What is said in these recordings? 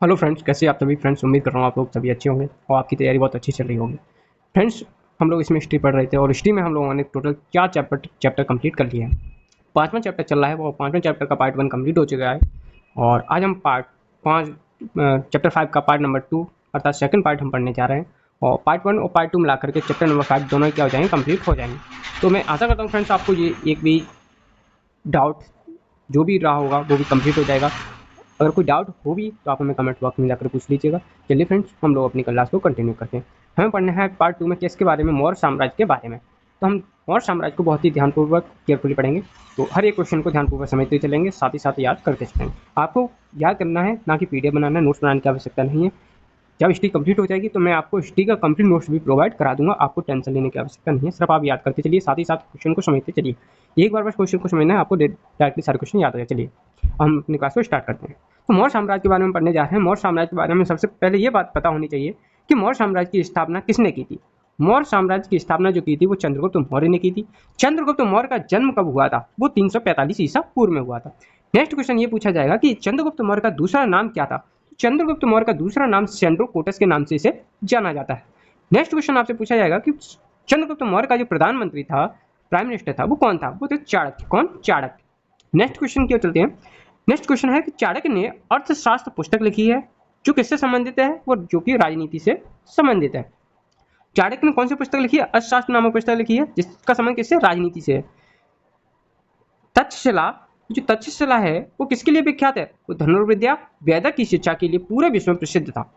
Hello friends, कैसे आप सभी फ्रेंड्स। उम्मीद कर रहा हूँ आप लोग सभी अच्छे होंगे और आपकी तैयारी बहुत अच्छी चल रही होगी। फ्रेंड्स, हम लोग इसमें हिस्ट्री पढ़ रहे थे और हिस्ट्री में हम लोगों ने टोटल 4 चैप्टर कंप्लीट कर लिए हैं। पाँचवां चैप्टर चल रहा है, वो पाँचवें चैप्टर का पार्ट 1 कंप्लीट हो चुका है। और आज हम पार्ट 5 चैप्टर 5 का पार्ट नंबर 2 अर्थात सेकंड पार्ट हम पढ़ने जा रहे हैं। और पार्ट 1 और पार्ट 2 मिला करके चैप्टर नंबर 5 दोनों क्या हो जाएंगे, कंप्लीट हो जाएंगे। तो मैं आशा करता हूँ फ्रेंड्स आपको ये एक भी डाउट जो भी रहा होगा वो भी कंप्लीट हो जाएगा। अगर कोई डाउट हो भी तो आप हमें कमेंट बॉक्स में जाकर पूछ लीजिएगा। चलिए फ्रेंड्स, हम लोग अपनी क्लास को कंटिन्यू करते हैं। हमें पढ़ना है पार्ट 2 में किसके बारे में, मौर्य साम्राज्य के बारे में। तो हम मौर्य साम्राज्य को बहुत ही ध्यानपूर्वक केयरफुली पढ़ेंगे। तो हर एक क्वेश्चन को ध्यानपूर्वक समझते चलेंगे, साथ ही साथ याद करते चलेंगे। आपको याद करना है, ना कि पीडीएफ बनाना, नोट्स बनाने की आवश्यकता नहीं है। जब हिस्ट्री कंप्लीट हो जाएगी तो मैं आपको हिस्ट्री का कंप्लीट नोट्स भी प्रोवाइड करा दूंगा। आपको टेंशन लेने की आवश्यकता नहीं है, सिर्फ आप याद करते चलिए, साथ ही साथ क्वेश्चन को समझते चलिए। एक बार बस क्वेश्चन को समझना है, आपको डायरेक्टली सारे क्वेश्चन याद हो जाए। चलिए हम अपनी क्लास को स्टार्ट करते हैं। तो मौर्य साम्राज्य के बारे में पढ़ने जा रहे हैं। मौर्य साम्राज्य के बारे में सबसे पहले ये बात पता होनी चाहिए कि मौर्य साम्राज्य की स्थापना किसने की थी। मौर्य साम्राज्य की स्थापना जो की थी वो चंद्रगुप्त मौर्य ने की थी। चंद्रगुप्त मौर्य का जन्म कब हुआ था, वो 345 ईसा पूर्व में हुआ था। नेक्स्ट क्वेश्चन ये पूछा जाएगा कि चंद्रगुप्त मौर्य का दूसरा नाम क्या था। चंद्रगुप्त मौर्य का दूसरा नाम सेंड्रोकोटस के नाम से इसे जाना जाता है। नेक्स्ट क्वेश्चन आपसे पूछा जाएगा कि चंद्रगुप्त मौर्य का जो प्रधानमंत्री था, प्राइम मिनिस्टर था, वो कौन था। वो थे चाणक्य। कौन? चाणक्य। नेक्स्ट क्वेश्चन क्या चलते हैं। नेक्स्ट क्वेश्चन है कि चाणक्य ने अर्थशास्त्र पुस्तक लिखी है जो किससे संबंधित है, वो जो कि राजनीति से संबंधित है। चाणक्य ने कौन सी पुस्तक लिखी है? अर्थशास्त्र नामक पुस्तक लिखी है जिसका संबंध किससे? राजनीति से है। तक्षशिला, जो तक्षशिला है वो किसके लिए विख्यात है? वो धनुर्विद्या, वेदक की शिक्षा के लिए पूरे विश्व में प्रसिद्ध था।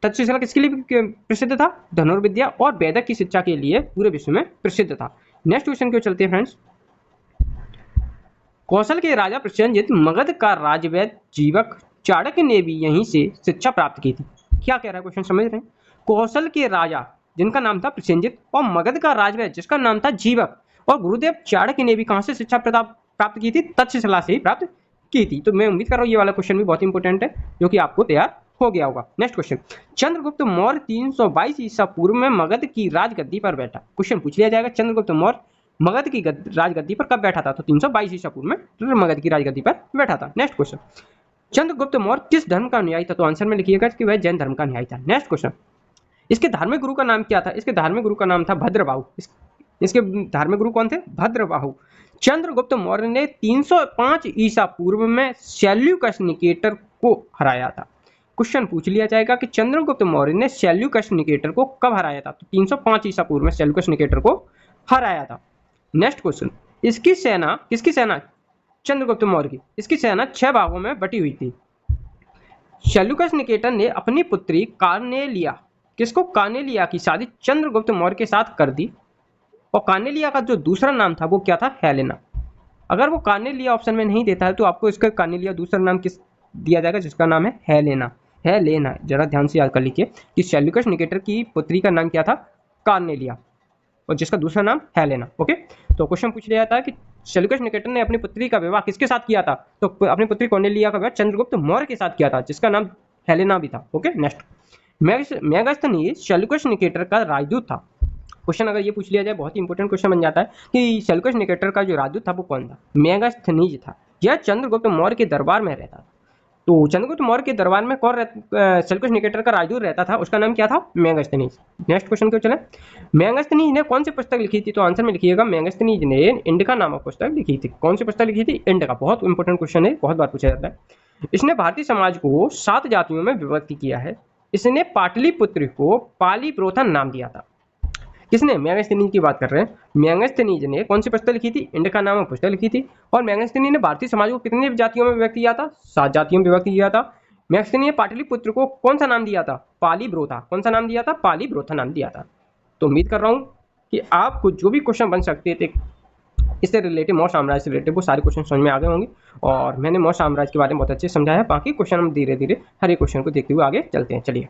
तक्षशिला किसके लिए प्रसिद्ध था? धनुर्विद्या और वेदक की शिक्षा के लिए पूरे विश्व में प्रसिद्ध था। नेक्स्ट क्वेश्चन क्यों चलते हैं फ्रेंड्स। कौशल के राजा प्रसेनजित मगध का राजवैद्य जीवक चाणक्य ने भी यहीं से शिक्षा प्राप्त की थी। क्या कह रहा है क्वेश्चन, समझ रहे हैं। कौशल के राजा जिनका नाम था प्रसेनजित और मगध का राजवैद्य जिसका नाम था जीवक, और गुरुदेव चाणक्य ने भी कहां से शिक्षा प्राप्त की थी? तक्षशिला से ही प्राप्त की थी। तो मैं उम्मीद कर रहा हूँ ये वाला क्वेश्चन भी बहुत इंपॉर्टेंट है, जो कि आपको तैयार हो गया होगा। नेक्स्ट क्वेश्चन, चंद्रगुप्त मौर्य 322 ईसा पूर्व में मगध की राजगद्दी पर बैठा। क्वेश्चन पूछ लिया जाएगा, चंद्रगुप्त मौर्य मगध की राजगद्दी पर कब बैठा था? तो 322 ईसा पूर्व में मगध की राजगद्दी पर बैठा था। नेक्स्ट क्वेश्चन, चंद्रगुप्त मौर्य किस धर्म का अनुयायी था? तो आंसर में लिखिएगा कि वह जैन धर्म का अनुयायी था। नेक्स्ट क्वेश्चन, इसके धार्मिक गुरु का नाम क्या था? इसके धार्मिक गुरु का नाम था भद्रबाहु। इसके धार्मिक गुरु कौन थे? भद्रबाहु। चंद्रगुप्त मौर्य ने 305 ईसा पूर्व में सेल्यूकस निकेटर को हराया था। क्वेश्चन पूछ लिया जाएगा कि चंद्रगुप्त मौर्य ने सेल्यूकस निकेटर को कब हराया था? तो 305 ईसा पूर्व में सेल्यूकस निकेटर को हराया था। नेक्स्ट क्वेश्चन, इसकी सेना, किसकी सेना? चंद्रगुप्त मौर्य की। इसकी सेना 6 भागों में बटी हुई थी। सेल्यूकस निकेटर ने अपनी पुत्री कार्नेलिया, किसको? कार्नेलिया की शादी चंद्रगुप्त मौर्य के साथ कर दी। और कार्नेलिया का जो दूसरा नाम था वो क्या था? हेलेना। अगर वो कार्नेलिया ऑप्शन में नहीं देता है तो आपको इसका कार्नेलिया दूसरा नाम किस दिया जाएगा, जिसका नाम है हेलेना। हेलेना, जरा ध्यान से याद कर लीजिए कि सेल्यूकस निकेटर की पुत्री का नाम क्या था? कार्नेलिया, और जिसका दूसरा नाम हेलेना। ओके, तो क्वेश्चन पूछ लिया था कि सेल्यूकस निकेटर ने अपनी पुत्री का विवाह किसके साथ किया था? तो अपनी पुत्री कॉर्नेलिया का विवाह चंद्रगुप्त मौर्य के साथ किया था, जिसका नाम हेलेना भी था। Okay, next, Megasthenes Seleucus Nicator का राजदूत था। क्वेश्चन अगर ये पूछ लिया जाए, बहुत ही इंपॉर्टेंट क्वेश्चन बन जाता है कि सेल्यूकस निकेटर का जो राजदूत था वो कौन था? मेगास्थनीज था। यह चंद्रगुप्त मौर्य के दरबार में रहता था। तो चंद्रगुप्त मौर्य के दरबार में कौन सेल्यूकस निकेटर का राजदूत रहता था, उसका नाम क्या था? मेगास्थनीज। नेक्स्ट क्वेश्चन क्यों चले। मेगास्थनीज ने कौन सी पुस्तक लिखी थी? तो आंसर में लिखिएगा, मेगास्थनीज ने इंडिका नामक पुस्तक लिखी थी। कौन सी पुस्तक लिखी थी? इंडिका। बहुत इंपॉर्टेंट क्वेश्चन है, बहुत बार पूछा जाता है। इसने भारतीय समाज को 7 जातियों में विभक्त किया है। इसने पाटलिपुत्र को पाली प्रोथन नाम दिया था। किसने? मेगास्थनीज की बात कर रहे हैं। मेगास्थनीज ने कौन सी पुस्तक लिखी थी? इंडिका नामक पुस्तक लिखी थी। और मेगास्थनीज ने भारतीय समाज को कितनी जातियों में विभक्त किया था? 7 जातियों में विभक्त किया था। मेगास्थनीज ने पाटलिपुत्र को कौन सा नाम दिया था? पालीब्रोथा। कौन सा नाम दिया था? पालीब्रोथा नाम दिया था। तो उम्मीद कर रहा हूँ कि आपको जो भी क्वेश्चन बन सकते थे इससे रिलेटेड, मौर्य साम्राज्य से रिलेटेड, वो सारे क्वेश्चन समझ में आ गए होंगे। और मैंने मौर्य साम्राज्य के बारे में बहुत अच्छे से समझाया। बाकी क्वेश्चन हम धीरे धीरे हर एक क्वेश्चन को देखते हुए आगे चलते हैं। चलिए,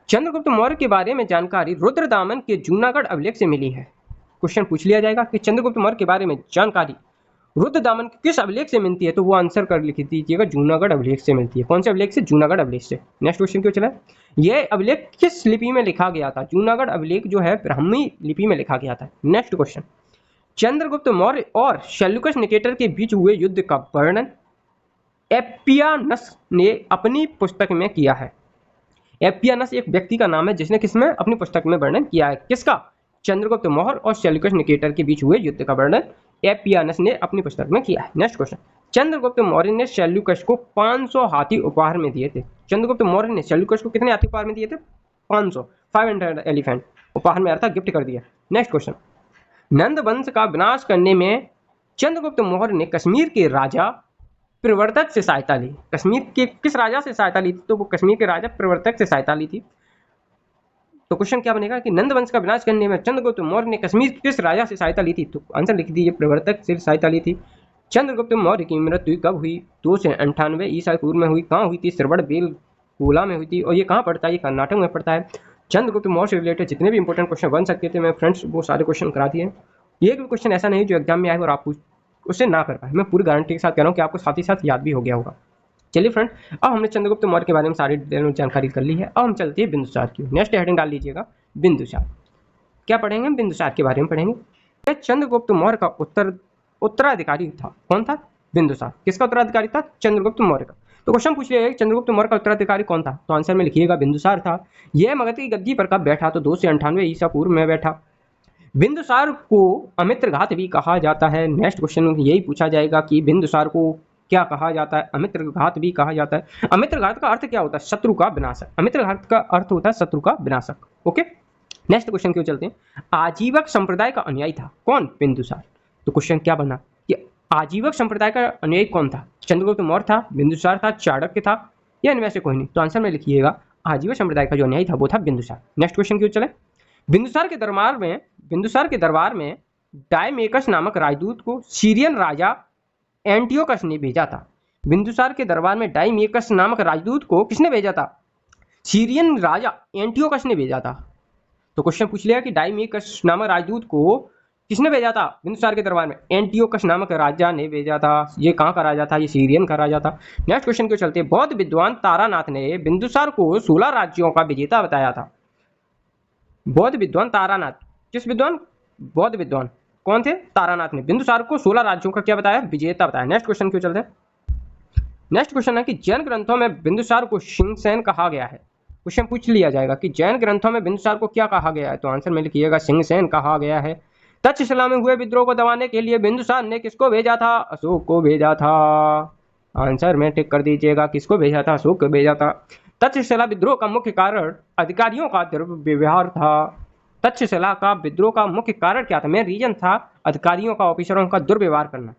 चंद्रगुप्त मौर्य के बारे में जानकारी रुद्रदामन के जूनागढ़ अभिलेख से मिली है। क्वेश्चन पूछ लिया जाएगा कि चंद्रगुप्त मौर्य के बारे में जानकारी रुद्रदामन के किस अभिलेख से मिलती है? तो वो आंसर कर लिख दीजिएगा, जूनागढ़ अभिलेख से मिलती है। कौन से अभिलेख से? जूनागढ़ अभिलेख से। नेक्स्ट क्वेश्चन क्यों चला। यह अभिलेख किस लिपि में लिखा गया था? जूनागढ़ अभिलेख जो है ब्राह्मी लिपि में लिखा गया था। नेक्स्ट क्वेश्चन, चंद्रगुप्त मौर्य और सेल्यूकस निकेटर के बीच हुए युद्ध का वर्णन। एपियानस ने अपनी पुस्तक में किया है। एपियानस एक व्यक्ति का नाम है जिसने किसमें अपनी पुस्तक में वर्णन किया है, किसका? चंद्रगुप्त मौर्य और सेल्यूकस निकेटर के बीच हुए युद्ध का वर्णन एपियानस ने अपनी पुस्तक में किया है। नेक्स्ट क्वेश्चन, चंद्रगुप्त मौर्य ने सेल्यूकस को 500 हाथी उपहार में दिए थे। चंद्रगुप्त मौर्य ने सेल्यूकस को कितने हाथी उपहार में दिए थे? 500 एलिफेंट उपहार में अर्थात गिफ्ट कर दिया। नेक्स्ट क्वेश्चन, नंद वंश का विनाश करने में चंद्रगुप्त मौर्य ने कश्मीर के राजा प्रवर्तक से सहायता ली। कश्मीर के किस राजा से सहायता ली थी? तो वो कश्मीर के राजा प्रवर्तक से सहायता ली थी। तो क्वेश्चन क्या बनेगा कि नंद वंश का विनाश करने में चंद्रगुप्त मौर्य ने कश्मीर किस राजा से सहायता ली थी? तो आंसर लिख दीजिए, प्रवर्तक से सहायता ली थी। चंद्रगुप्त मौर्य की मृत्यु कब हुई? 298 ईसा पूर्व में हुई। कहाँ हुई थी? श्रवण बेलगोला में हुई थी। और ये कहाँ पड़ता है? ये कर्नाटक में पड़ता है। चंद्रगुप्त मौर्य से रिलेटेड जितने भी इंपॉर्टेंट क्वेश्चन बन सकते थे मैं फ्रेंड्स वो सारे क्वेश्चन करा दिए। एक भी क्वेश्चन ऐसा नहीं जो एग्जाम में आए और आप उससे ना कर पाए। मैं पूरी गारंटी के साथ कह रहा हूँ कि आपको साथ ही साथ याद भी हो गया होगा। चलिए फ्रेंड, अब हमने चंद्रगुप्त मौर्य के बारे में सारी जानकारी कर ली है। अब हम चलते हैं बिंदुसार की। नेक्स्ट हेडिंग डाल लीजिएगा बिंदुसार। क्या पढ़ेंगे? हम बिंदुसार के बारे में पढ़ेंगे। चंद्रगुप्त मौर्य का उत्तराधिकारी था। कौन था? बिंदुसार। किसका उत्तराधिकारी था? चंद्रगुप्त मौर्य का। तो क्वेश्चन पूछ लिया चंद्रगुप्त मौर्य का उत्तराधिकारी कौन था? तो आंसर में लिखिएगा बिंदुसार था। यह मगध की गद्दी पर कब बैठा? तो 298 ईसा पूर्व में बैठा। बिंदुसार को अमित्रघात भी कहा जाता है। नेक्स्ट क्वेश्चन यही पूछा जाएगा कि बिंदुसार को क्या कहा जाता है? अमित्रघात भी कहा जाता है। अमित्रघात का अर्थ क्या होता है? शत्रु का विनाशक। अमित्रघात का अर्थ होता है शत्रु का विनाशक। ओके, नेक्स्ट क्वेश्चन क्यों चलते हैं। आजीवक संप्रदाय का अनुयायी था। कौन? बिंदुसार। तो क्वेश्चन क्या बना कि आजीवक संप्रदाय का अनुयायी कौन था? चंद्रगुप्त मौर्य था, बिंदुसार था, चाणक्य था, या इनमें से कोई नहीं? तो आंसर में लिखिएगा आजीवक संप्रदाय का जो अनुयायी था वो था बिंदुसार। नेक्स्ट क्वेश्चन क्यों चले। बिंदुसार के दरबार में डायमेकस नामक राजदूत को सीरियन राजा एंटियोकस ने भेजा था। बिंदुसार के दरबार में डायमेकस नामक राजदूत को किसने भेजा था? सीरियन राजा एंटियोकस ने भेजा था। तो क्वेश्चन पूछ लिया कि डायमेकस नामक राजदूत को किसने भेजा था? बिंदुसार के दरबार में एंटियोकस नामक राजा ने भेजा था। ये कहाँ का राजा था? ये सीरियन का राजा था। नेक्स्ट क्वेश्चन क्यों चलते हैं। बौद्ध विद्वान तारानाथ ने बिंदुसार को 16 राज्यों का विजेता बताया था। बौद्ध विद्वान तारानाथ, किस विद्वान? बौद्ध विद्वान कौन थे? तारानाथ ने बिंदुसार को 16 राज्यों का क्या बताया? विजेता बताया। नेक्स्ट क्वेश्चन क्यों चलते हैं। नेक्स्ट क्वेश्चन है कि जैन ग्रंथों में बिंदुसार को सिंहसेन कहा गया है। क्वेश्चन पूछ लिया जाएगा कि जैन ग्रंथों में बिंदुसार को क्या कहा गया है? तो आंसर में लिखिएगा सिंहसेन कहा गया है। तक्षशिला में हुए विद्रोह को दबाने के लिए बिंदुसार ने किसको भेजा था? अशोक को भेजा था। आंसर में टिक कर दीजिएगा, किसको भेजा था? अशोक को भेजा था। तक्षशिला विद्रोह का मुख्य कारण अधिकारियों का दुर्व्यवहार था। तक्षशिला का विद्रोह का मुख्य कारण क्या था? मेन रीजन था अधिकारियों का, ऑफिसरों का दुर्व्यवहार करना।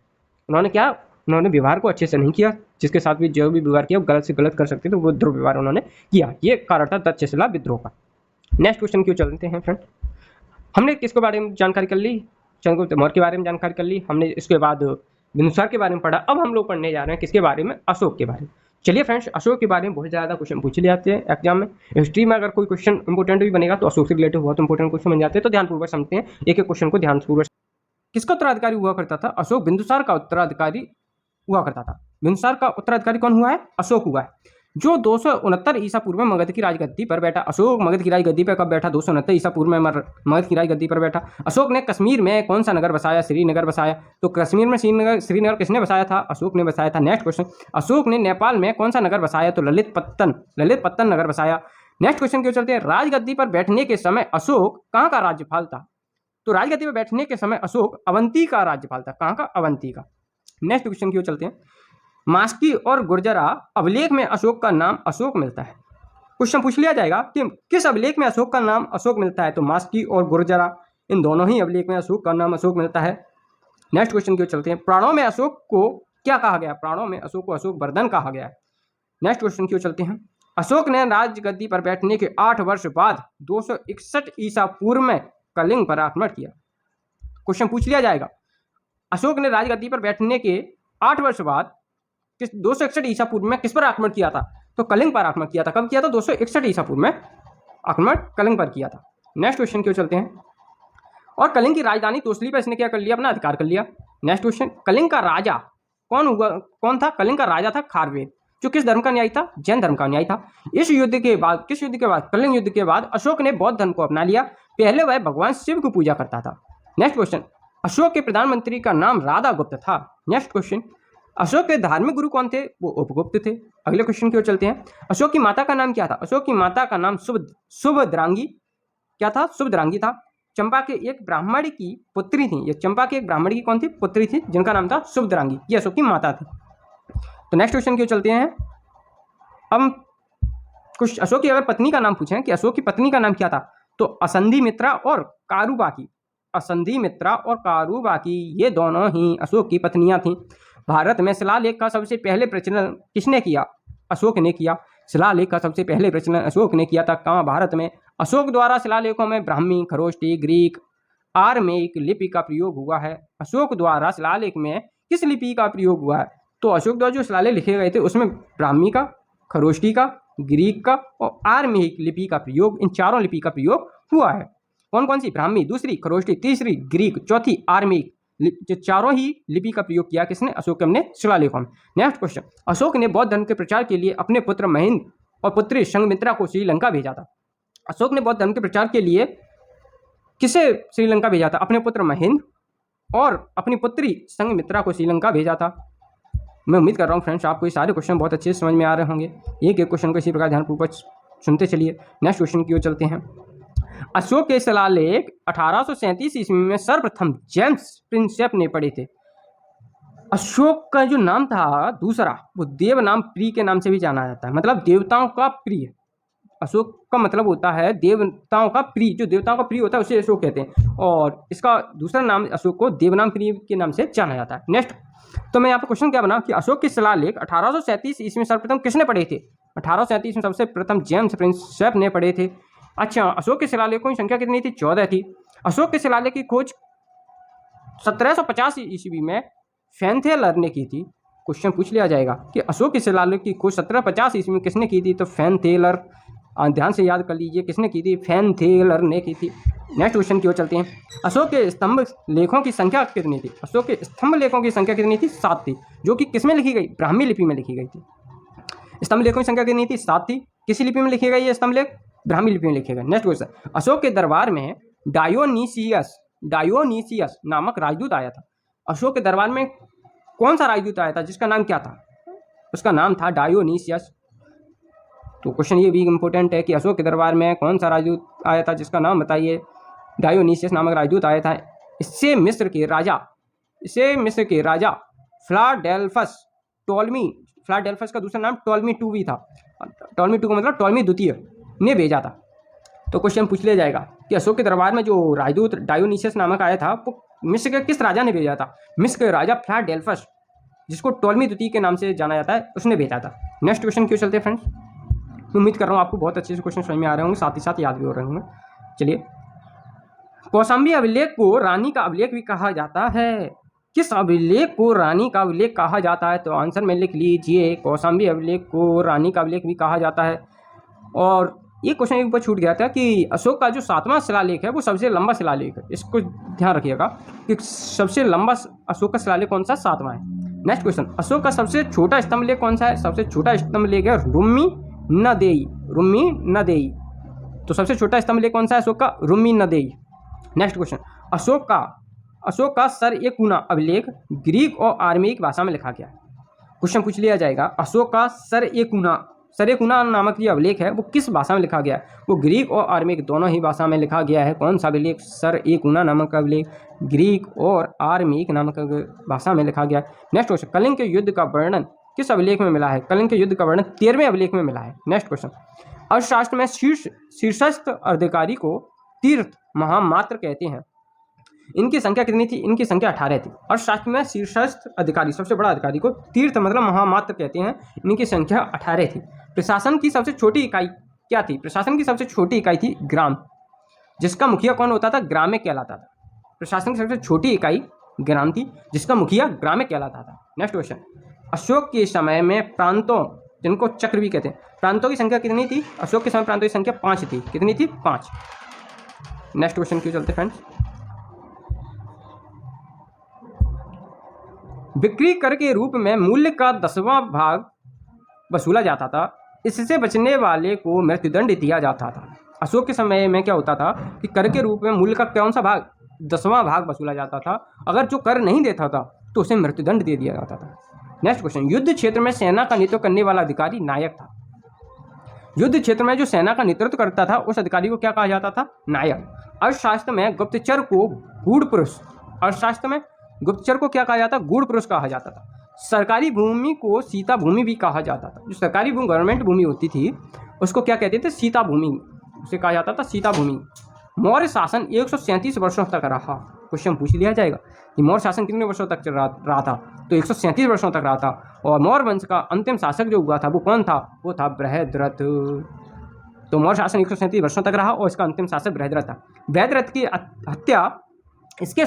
उन्होंने क्या? उन्होंने व्यवहार को अच्छे से नहीं किया। जिसके साथ भी जो भी व्यवहार किया गलत से गलत कर सकते थे, वो दुर्व्यवहार उन्होंने किया। ये कारण था तक्षशिला विद्रोह का। नेक्स्ट क्वेश्चन क्यों चलते हैं फ्रेंड। हमने किसके बारे में जानकारी कर ली? चंद्रगुप्त मौर्य के बारे में जानकारी कर ली हमने। इसके बाद बिंदुसार के बारे में पढ़ा। अब हम लोग पढ़ने जा रहे हैं किसके बारे में? अशोक के बारे में। चलिए फ्रेंड्स, अशोक के बारे में बहुत ज़्यादा क्वेश्चन पूछ लिए जाते हैं एग्जाम में। हिस्ट्री में अगर कोई क्वेश्चन इंपॉर्टेंट भी बनेगा तो अशोक से रिलेटेड बहुत इंपॉर्टेंट क्वेश्चन बन जाते हैं। तो ध्यानपूर्वक समझते हैं एक एक क्वेश्चन को ध्यानपूर्वक। किसका उत्तराधिकारी हुआ करता था? अशोक बिंदुसार का उत्तराधिकारी हुआ करता था। बिंदुसार का उत्तराधिकारी कौन हुआ है? अशोक हुआ है, जो 269 ईसा पूर्व में मगध की राजगद्दी पर बैठा। अशोक मगध की राजगद्दी पर कब बैठा? 269 ईसा पूर्व में मगध की राजगद्दी पर बैठा। अशोक ने कश्मीर में कौन सा नगर बसाया? श्रीनगर बसाया। तो कश्मीर में श्रीनगर किसने बसाया था? अशोक ने बसाया था। नेक्स्ट क्वेश्चन, अशोक ने नेपाल में कौन सा नगर बसाया? तो ललित पत्तन नगर बसाया। नेक्स्ट क्वेश्चन क्यों चलते हैं। राजगद्दी पर बैठने के समय अशोक कहाँ का राज्यपाल था? तो राजगद्दी पर बैठने के समय अशोक अवंती का राज्यपाल था। कहाँ का? अवंती का। नेक्स्ट क्वेश्चन क्यों चलते हैं। मास्की और गुर्जरा अभिलेख में अशोक का नाम अशोक मिलता है। क्वेश्चन पूछ लिया जाएगा कि किस अभिलेख में अशोक का नाम अशोक मिलता है? तो मास्की और गुर्जरा इन दोनों ही अभिलेख में अशोक का नाम अशोक मिलता है। नेक्स्ट क्वेश्चन क्यों चलते हैं। प्राणों में अशोक को क्या कहा गया? प्राणों में अशोक को अशोक वर्धन कहा गया है। नेक्स्ट क्वेश्चन क्यों चलते हैं। अशोक ने राजगद्दी पर बैठने के 8 वर्ष बाद 261 ईसा पूर्व में कलिंग पर आक्रमण किया। क्वेश्चन पूछ लिया जाएगा अशोक ने राजगद्दी पर बैठने के 8 वर्ष बाद 261 ईसा पूर्व में किस पर आक्रमण किया था? तो कलिंग पर आक्रमण किया था। कब किया था? 261 ईसा पूर्व में आक्रमण कलिंग पर किया था। नेक्स्ट क्वेश्चन क्यों चलते हैं। और कलिंग की राजधानी तोसली पर इसने क्या कर लिया? अपना अधिकार कर लिया। नेक्स्ट क्वेश्चन, कलिंग का राजा कौन था? कलिंग का राजा था खारवेद, जो किस धर्म का न्यायी था? जैन धर्म का न्यायी था। किस युद्ध के बाद? कलिंग युद्ध के बाद अशोक ने बौद्ध धर्म को अपना लिया। पहले वह भगवान शिव की पूजा करता था। नेक्स्ट क्वेश्चन, अशोक के प्रधानमंत्री का नाम राधागुप्त था। नेक्स्ट क्वेश्चन, अशोक के धार्मिक गुरु कौन थे? वो उपगुप्त थे। अगले क्वेश्चन की ओर चलते हैं। अशोक की माता का नाम क्या था? अशोक की माता का नाम शुभद्रांगी क्या था? शुभद्रांगी था। चंपा के एक ब्राह्मण की पुत्री थी। ये चंपा के एक ब्राह्मण की कौन थी? पुत्री थी, जिनका नाम था शुभद्रांगी। ये अशोक की माता थी। तो नेक्स्ट क्वेश्चन की ओर चलते हैं। अब कुछ अशोक की अगर पत्नी का नाम पूछें कि अशोक की पत्नी का नाम क्या था, तो असंधिमित्रा और कारुबाकी। असंधिमित्रा और कारुबाकी ये दोनों ही अशोक की पत्नियां थीं। भारत में शिलालेख का सबसे पहले प्रचलन किसने किया? अशोक ने किया। शिलालेख का सबसे पहले प्रचलन अशोक ने किया था। कहाँ? भारत में। अशोक द्वारा शिलालेखों में ब्राह्मी, खरोष्टी, ग्रीक, आरमेइक लिपि का प्रयोग हुआ है। अशोक द्वारा शिलालेख में किस लिपि का प्रयोग हुआ है? तो अशोक द्वारा जो शिलालेख लिखे गए थे उसमें ब्राह्मी का, खरोष्टी का, ग्रीक का और आरमेइक लिपि का प्रयोग, इन चारों लिपि का प्रयोग हुआ है। कौन कौन सी? ब्राह्मी, दूसरी खरोष्टी, तीसरी ग्रीक, चौथी आरमेइक। जो चारों ही लिपि का प्रयोग किया किसने? अशोक के अपने शिलालेखों में। Next question. अशोक ने बौद्ध धर्म के प्रचार के लिए अपने पुत्र महेंद्र और पुत्री संघमित्रा को श्रीलंका भेजा था। अशोक ने बौद्ध धर्म के प्रचार के लिए किसे श्रीलंका भेजा था? अपने पुत्र महेंद्र और अपनी पुत्री संघमित्रा को श्रीलंका भेजा था। मैं उम्मीद कर रहा हूँ फ्रेंड्स आपको ये सारे क्वेश्चन बहुत अच्छे से समझ में आ रहे होंगे। एक एक क्वेश्चन को इसी प्रकार ध्यानपूर्वक सुनते चलिए। नेक्स्ट क्वेश्चन की ओर चलते हैं। अशोक के शिलालेख 1837 ईस्वी में सर्वप्रथम जेम्स प्रिंसेप ने पढ़े थे। अशोक का जो नाम था दूसरा, वो देव नाम प्रिय के नाम से भी जाना जाता है, मतलब देवताओं का प्रिय। अशोक का मतलब होता है देवताओं का प्रिय। जो देवताओं का प्रिय होता है उसे अशोक कहते हैं, और इसका दूसरा नाम अशोक को देवनाम प्रिय के नाम से जाना जाता है। नेक्स्ट, तो मैं यहाँ पर क्वेश्चन क्या बना कि अशोक के शिलालेख 1837 ईस्वी में सर्वप्रथम किसने पढ़े थे? 1837 में सबसे प्रथम जेम्स प्रिंसेप ने पढ़े थे। अच्छा, अशोक के शिलालेखों की संख्या कितनी थी? 14 थी। अशोक के शिलालेख की खोज 1750 ईस्वी में फैनथेलर ने की थी। क्वेश्चन पूछ लिया जाएगा कि अशोक के शिलालेख की खोज 1750 ईस्वी में किसने की थी? तो फैनथेलर। ध्यान से याद कर लीजिए किसने की थी? फैनथेलर ने की थी। नेक्स्ट क्वेश्चन की ओर चलते हैं। अशोक के स्तंभ लेखों की संख्या कितनी थी? अशोक के स्तंभ लेखों की संख्या कितनी थी? 7 थी, जो कि किसमें लिखी गई? ब्राह्मी लिपि में लिखी गई थी। स्तंभ लेखों की संख्या कितनी थी? 7 थी। किसी लिपि में लिखे गए ये स्तंभ लेख? ब्राह्मी लिपि में लिखे गए। Next question. अशोक के दरबार में डायोनीसियस नामक राजदूत आया था। अशोक के दरबार में कौन सा राजदूत आया था जिसका नाम क्या था? उसका नाम था डायोनीसियस। तो क्वेश्चन ये भी इंपॉर्टेंट है कि अशोक के दरबार में कौन सा राजदूत आया था, जिसका नाम बताइए। डायोनीसियस नामक राजदूत आया था। इससे मिस्र के राजा फ्लाडेल्फस का दूसरा नाम टॉलमी टू भी था। टॉलमी टू का मतलब टॉलमी द्वितीय ने भेजा था। तो क्वेश्चन पूछ लिया जाएगा कि अशोक के दरबार में जो राजदूत डायोनीसियस नामक आया था वो मिस्र के किस राजा ने भेजा था? मिस्र के राजा फ्लाडेल्फस, जिसको टॉलमी द्वितीय के नाम से जाना जाता है, उसने भेजा था। नेक्स्ट क्वेश्चन क्यों चलते हैं फ्रेंड्स। उम्मीद कर रहा हूँ आपको बहुत अच्छे से क्वेश्चन समझ में आ रहे होंगे, साथ ही साथ याद भी हो रहे होंगे। चलिए, कौशाम्बी अभिलेख को रानी का अभिलेख भी कहा जाता है। किस अभिलेख को रानी का अभिलेख कहा जाता है? तो आंसर में लिख लीजिए, कौशाम्बी अभिलेख को रानी का अभिलेख भी कहा जाता है। और ये क्वेश्चन एक ऊपर छूट गया था कि अशोक का जो 7वां शिलालेख है वो सबसे लंबा शिलालेख है। इसको ध्यान रखिएगा कि सबसे लंबा अशोक का शिलालेख कौन सा? 7वां है। Next question. अशोक का सबसे छोटा स्तंभ लेख कौन सा है? सबसे छोटा स्तंभ लेख है रुम्मी नदेई। तो सबसे छोटा स्तंभ लेख कौन सा है अशोक का? Rummindei. Next question. Ashok का सर ए कुना अभिलेख ग्रीक और आर्मेइक भाषा में लिखा गया है। क्वेश्चन पूछ लिया जाएगा, अशोक का सर ए कुना नामक ये अभिलेख है वो किस भाषा में लिखा गया है? वो ग्रीक और आर्मेइक दोनों ही भाषा में लिखा गया है। कौन सा अभिलेख? सर ए कुना नामक अभिलेख ग्रीक और आर्मेइक नामक भाषा में लिखा गया है। Next question. कलिंग के युद्ध का वर्णन किस अभिलेख में मिला है? कलिंग के युद्ध का वर्णन 13वें अभिलेख में मिला है। Next question. अर्थशास्त्र में शीर्षस्थ अधिकारी को तीर्थ महामात्र कहते हैं। इनकी संख्या कितनी थी? इनकी संख्या 18 थी। अर्थशास्त्र में शीर्षस्थ अधिकारी, सबसे बड़ा अधिकारी को तीर्थ मतलब महामात्र कहते हैं। इनकी संख्या 18 थी। प्रशासन की सबसे छोटी इकाई क्या थी? प्रशासन की सबसे छोटी इकाई थी ग्राम, जिसका मुखिया कौन होता था? ग्राम्य कहलाता था। प्रशासन की सबसे छोटी इकाई ग्राम थी, जिसका मुखिया ग्राम्य कहलाता था। Next question. अशोक के समय में प्रांतों, जिनको चक्र भी कहते हैं, प्रांतों की संख्या कितनी थी? अशोक के समय प्रांतों की संख्या 5 थी। कितनी थी? 5। नेक्स्ट क्वेश्चन क्यों चलते फ्रेंड्स। बिक्री कर के रूप में मूल्य का 10वां भाग वसूला जाता था। इससे बचने वाले को मृत्युदंड दिया जाता था। अशोक के समय में क्या होता था कि कर के रूप में मूल्य का कौन सा भाग? 10वां भाग वसूला जाता था। अगर जो कर नहीं देता था तो उसे मृत्युदंड दे दिया जाता था। नेक्स्ट क्वेश्चन, युद्ध क्षेत्र में सेना का नेतृत्व करने वाला अधिकारी नायक था। युद्ध क्षेत्र में जो सेना का नेतृत्व करता था उस अधिकारी को क्या कहा जाता था? नायक। अर्थशास्त्र में गुप्तचर को गूढ़ पुरुष, अर्थशास्त्र में गुप्तचर को क्या कहा जाता? गूढ़ पुरुष कहा जाता था। सरकारी भूमि को सीता भूमि भी कहा जाता था। जो सरकारी भूमि, गवर्नमेंट भूमि होती थी, उसको क्या कहते थे? सीता भूमि, उसे कहा जाता था सीता भूमि। मौर्य शासन 137 वर्षों तक रहा। क्वेश्चन पूछ लिया जाएगा कि मौर्य शासन कितने वर्षों तक रहा था? तो 137 वर्षों तक रहा था। और मौर्य वंश का अंतिम शासक जो हुआ था वो कौन था? वो था बृहद्रथ। तो मौर्य शासन 137 वर्षों तक रहा और इसका अंतिम शासक बृहद्रथ था। बृहद्रथ की हत्या इसके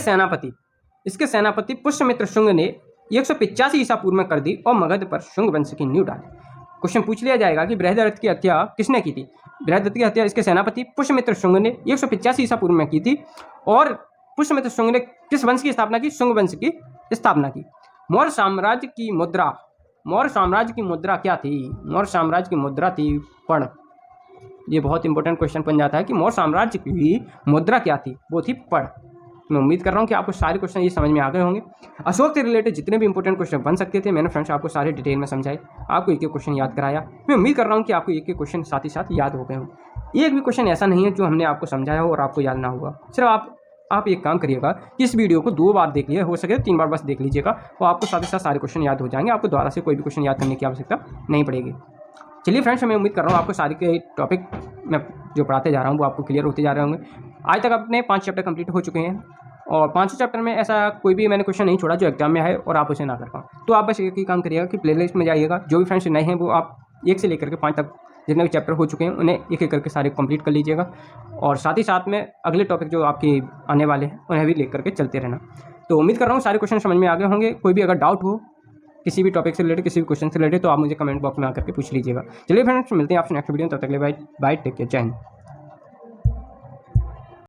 सेनापति पुष्यमित्र शुंग ने 185 ईसा पूर्व में कर दी और मगध पर शुंग वंश की नींव डाली। क्वेश्चन पूछ लिया जाएगा कि बृहद्रथ की हत्या किसने की थी? बृहद्रथ की हत्या इसके सेनापति पुष्यमित्र शुंग ने 185 ईसा पूर्व में की थी। और पुष्यमित्र शुंग ने किस वंश की स्थापना की? शुंग वंश की स्थापना की। मौर्य साम्राज्य की मुद्रा क्या थी? मौर्य साम्राज्य की मुद्रा थी पर्ण। ये बहुत इंपॉर्टेंट क्वेश्चन बन जाता है कि मौर्य साम्राज्य की मुद्रा क्या थी? वो थी पर्ण। मैं उम्मीद कर रहा हूँ कि आपको सारे क्वेश्चन ये समझ में आ गए होंगे। अशोक से रिलेटेड जितने भी इंपॉर्टेंट क्वेश्चन बन सकते थे मैंने फ्रेंड्स आपको सारे डिटेल में समझाए, आपको एक एक क्वेश्चन याद कराया। मैं उम्मीद कर रहा हूँ कि आपको एक एक क्वेश्चन साथ ही साथ याद हो गए हों। एक भी क्वेश्चन ऐसा नहीं है जो हमने आपको समझाया हो और आपको याद ना होगा। सिर्फ आप एक काम करिएगा कि इस वीडियो को 2 बार देख लीजिए, हो सके तो 3 बार बस देख लीजिएगा, और आपको साथ ही साथ सारे क्वेश्चन याद हो जाएंगे। आपको दोबारा से कोई भी क्वेश्चन याद करने की आवश्यकता नहीं पड़ेगी। चलिए फ्रेंड्स, मैं उम्मीद कर रहा हूँ आपको सारे के टॉपिक मैं जो पढ़ाते जा रहा हूँ वो आपको क्लियर होते जा रहे होंगे। आज तक अपने 5 चैप्टर कंप्लीट हो चुके हैं और 5 चैप्टर में ऐसा कोई भी मैंने क्वेश्चन नहीं छोड़ा जो एग्जाम में आए और आप उसे ना कर पाओ। तो आप बस एक ही काम करिएगा कि प्लेलिस्ट में जाइएगा। जो भी फ्रेंड्स नए हैं वो आप 1 से लेकर के 5 तक जितने भी चैप्टर हो चुके हैं उन्हें एक एक करके सारे कंप्लीट कर लीजिएगा। और साथ ही साथ में अगले टॉपिक जो आपके आने वाले हैं उन्हें भी लेकर के चलते रहना। तो उम्मीद कर रहा हूँ सारे क्वेश्चन समझ में आ गए होंगे। कोई भी अगर डाउट हो किसी भी टॉपिक से रिलेटेड, किसी भी क्वेश्चन से रिलेटेड, तो आप मुझे कमेंट बॉक्स में आकर के पूछ लीजिएगा। चलिए फ्रेंड्स, मिलते हैं आपसे नेक्स्ट वीडियो में। तब तक के लिए बाय, टेक केयर, जय हिंद।